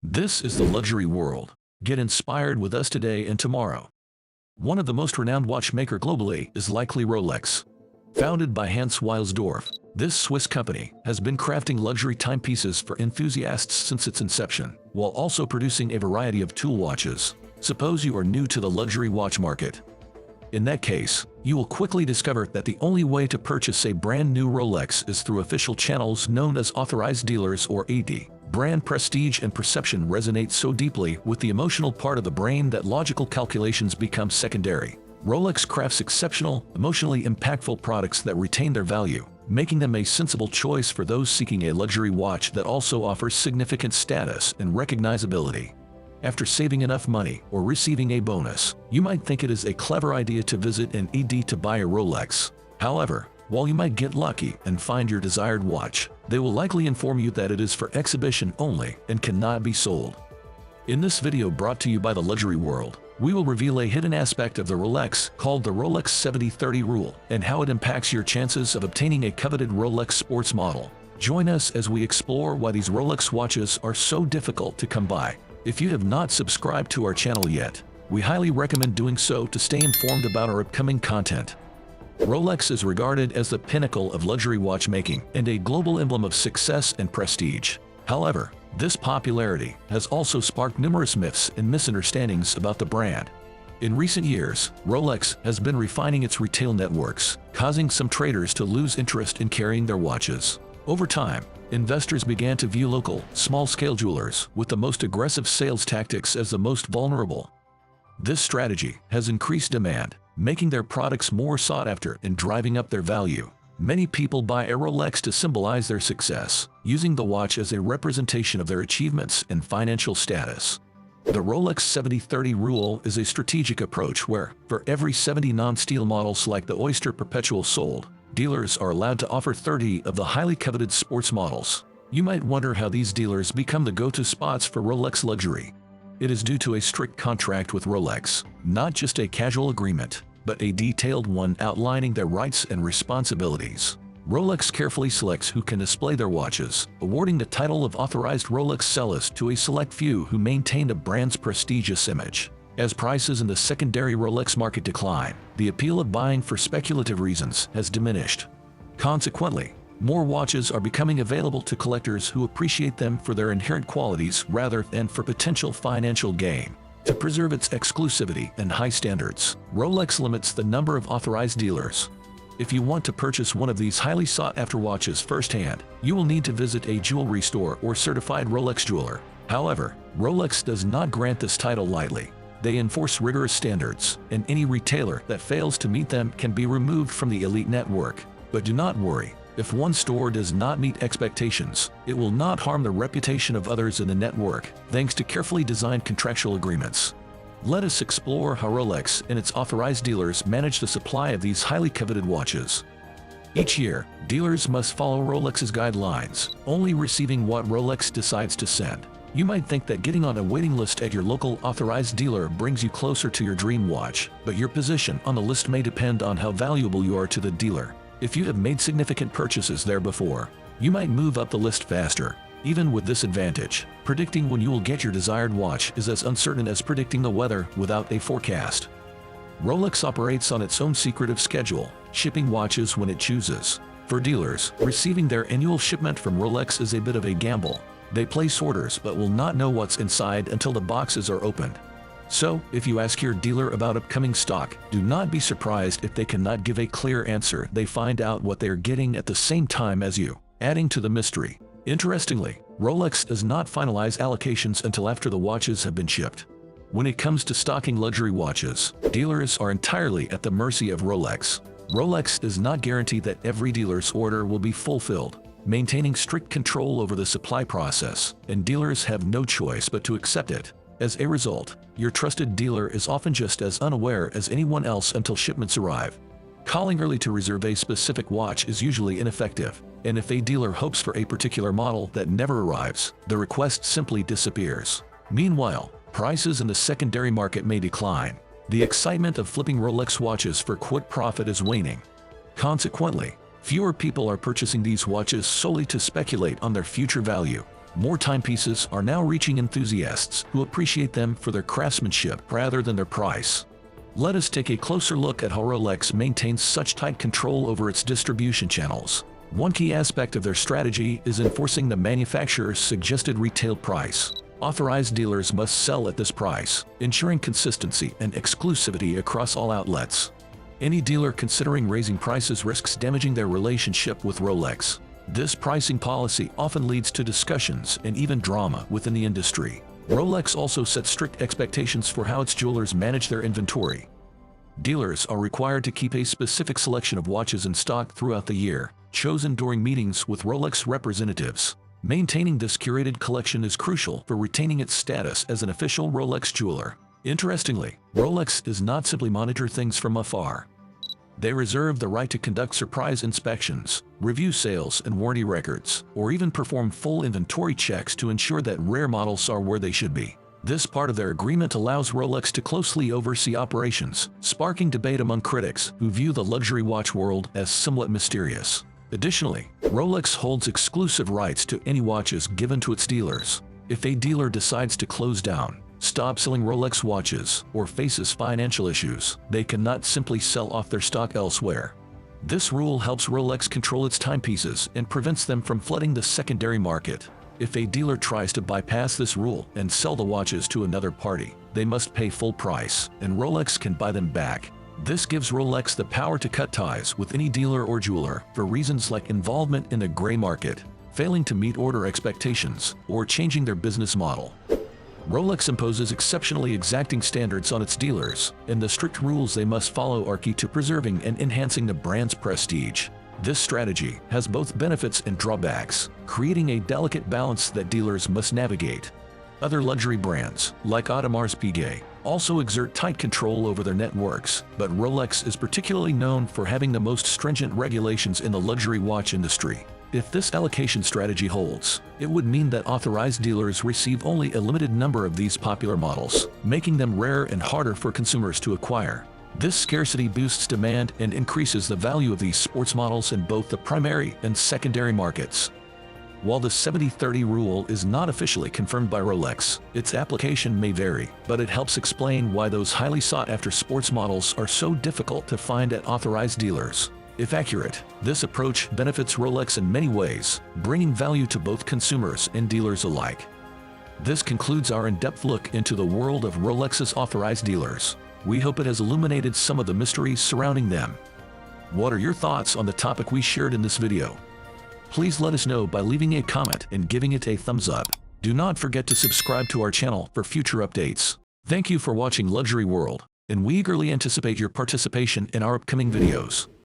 This is the luxury world. Get inspired with us today and tomorrow. One of the most renowned watchmaker globally is likely Rolex. Founded by Hans Wilsdorf, this Swiss company has been crafting luxury timepieces for enthusiasts since its inception, while also producing a variety of tool watches. Suppose you are new to the luxury watch market. In that case, you will quickly discover that the only way to purchase a brand new Rolex is through official channels known as authorized dealers or AD. Brand prestige and perception resonate so deeply with the emotional part of the brain that logical calculations become secondary. Rolex crafts exceptional, emotionally impactful products that retain their value, making them a sensible choice for those seeking a luxury watch that also offers significant status and recognizability. After saving enough money or receiving a bonus, you might think it is a clever idea to visit an ED to buy a Rolex. However, while you might get lucky and find your desired watch, they will likely inform you that it is for exhibition only and cannot be sold. In this video brought to you by the Luxury World, we will reveal a hidden aspect of the Rolex called the Rolex 70-30 rule and how it impacts your chances of obtaining a coveted Rolex sports model. Join us as we explore why these Rolex watches are so difficult to come by. If you have not subscribed to our channel yet, we highly recommend doing so to stay informed about our upcoming content. Rolex is regarded as the pinnacle of luxury watchmaking and a global emblem of success and prestige. However, this popularity has also sparked numerous myths and misunderstandings about the brand. In recent years, Rolex has been refining its retail networks, causing some traders to lose interest in carrying their watches. Over time, investors began to view local, small-scale jewelers with the most aggressive sales tactics as the most vulnerable. This strategy has increased demand, making their products more sought after and driving up their value. Many people buy a Rolex to symbolize their success, using the watch as a representation of their achievements and financial status. The Rolex 70-30 rule is a strategic approach where, for every 70 non-steel models like the Oyster Perpetual sold, dealers are allowed to offer 30 of the highly coveted sports models. You might wonder how these dealers become the go-to spots for Rolex luxury. It is due to a strict contract with Rolex, not just a casual agreement, but a detailed one outlining their rights and responsibilities. Rolex carefully selects who can display their watches, awarding the title of authorized Rolex sellers to a select few who maintain the brand's prestigious image. As prices in the secondary Rolex market decline, the appeal of buying for speculative reasons has diminished. Consequently, more watches are becoming available to collectors who appreciate them for their inherent qualities rather than for potential financial gain. To preserve its exclusivity and high standards, Rolex limits the number of authorized dealers. If you want to purchase one of these highly sought-after watches firsthand, you will need to visit a jewelry store or certified Rolex jeweler. However, Rolex does not grant this title lightly. They enforce rigorous standards, and any retailer that fails to meet them can be removed from the elite network. But do not worry. If one store does not meet expectations, it will not harm the reputation of others in the network, thanks to carefully designed contractual agreements. Let us explore how Rolex and its authorized dealers manage the supply of these highly coveted watches. Each year, dealers must follow Rolex's guidelines, only receiving what Rolex decides to send. You might think that getting on a waiting list at your local authorized dealer brings you closer to your dream watch, but your position on the list may depend on how valuable you are to the dealer. If you have made significant purchases there before, you might move up the list faster. Even with this advantage, predicting when you will get your desired watch is as uncertain as predicting the weather without a forecast. Rolex operates on its own secretive schedule, shipping watches when it chooses. For dealers, receiving their annual shipment from Rolex is a bit of a gamble. They place orders but will not know what's inside until the boxes are opened. So, if you ask your dealer about upcoming stock, do not be surprised if they cannot give a clear answer. They find out what they are getting at the same time as you, adding to the mystery. Interestingly, Rolex does not finalize allocations until after the watches have been shipped. When it comes to stocking luxury watches, dealers are entirely at the mercy of Rolex. Rolex does not guarantee that every dealer's order will be fulfilled, maintaining strict control over the supply process, and dealers have no choice but to accept it. As a result, your trusted dealer is often just as unaware as anyone else until shipments arrive. Calling early to reserve a specific watch is usually ineffective, and if a dealer hopes for a particular model that never arrives, the request simply disappears. Meanwhile, prices in the secondary market may decline. The excitement of flipping Rolex watches for quick profit is waning. Consequently, fewer people are purchasing these watches solely to speculate on their future value. More timepieces are now reaching enthusiasts who appreciate them for their craftsmanship rather than their price. Let us take a closer look at how Rolex maintains such tight control over its distribution channels. One key aspect of their strategy is enforcing the manufacturer's suggested retail price. Authorized dealers must sell at this price, ensuring consistency and exclusivity across all outlets. Any dealer considering raising prices risks damaging their relationship with Rolex. This pricing policy often leads to discussions and even drama within the industry. Rolex also sets strict expectations for how its jewelers manage their inventory. Dealers are required to keep a specific selection of watches in stock throughout the year, chosen during meetings with Rolex representatives. Maintaining this curated collection is crucial for retaining its status as an official Rolex jeweler. Interestingly, Rolex does not simply monitor things from afar. They reserve the right to conduct surprise inspections, review sales and warranty records, or even perform full inventory checks to ensure that rare models are where they should be. This part of their agreement allows Rolex to closely oversee operations, sparking debate among critics who view the luxury watch world as somewhat mysterious. Additionally, Rolex holds exclusive rights to any watches given to its dealers. If a dealer decides to close down, stop selling Rolex watches, or faces financial issues, they cannot simply sell off their stock elsewhere. This rule helps Rolex control its timepieces and prevents them from flooding the secondary market. If a dealer tries to bypass this rule and sell the watches to another party, they must pay full price, and Rolex can buy them back. This gives Rolex the power to cut ties with any dealer or jeweler for reasons like involvement in the gray market, failing to meet order expectations, or changing their business model. Rolex imposes exceptionally exacting standards on its dealers, and the strict rules they must follow are key to preserving and enhancing the brand's prestige. This strategy has both benefits and drawbacks, creating a delicate balance that dealers must navigate. Other luxury brands, like Audemars Piguet, also exert tight control over their networks, but Rolex is particularly known for having the most stringent regulations in the luxury watch industry. If this allocation strategy holds, it would mean that authorized dealers receive only a limited number of these popular models, making them rare and harder for consumers to acquire. This scarcity boosts demand and increases the value of these sports models in both the primary and secondary markets. While the 70-30 rule is not officially confirmed by Rolex, its application may vary, but it helps explain why those highly sought-after sports models are so difficult to find at authorized dealers. If accurate, this approach benefits Rolex in many ways, bringing value to both consumers and dealers alike. This concludes our in-depth look into the world of Rolex's authorized dealers. We hope it has illuminated some of the mysteries surrounding them. What are your thoughts on the topic we shared in this video? Please let us know by leaving a comment and giving it a thumbs up. Do not forget to subscribe to our channel for future updates. Thank you for watching Luxury World, and we eagerly anticipate your participation in our upcoming videos.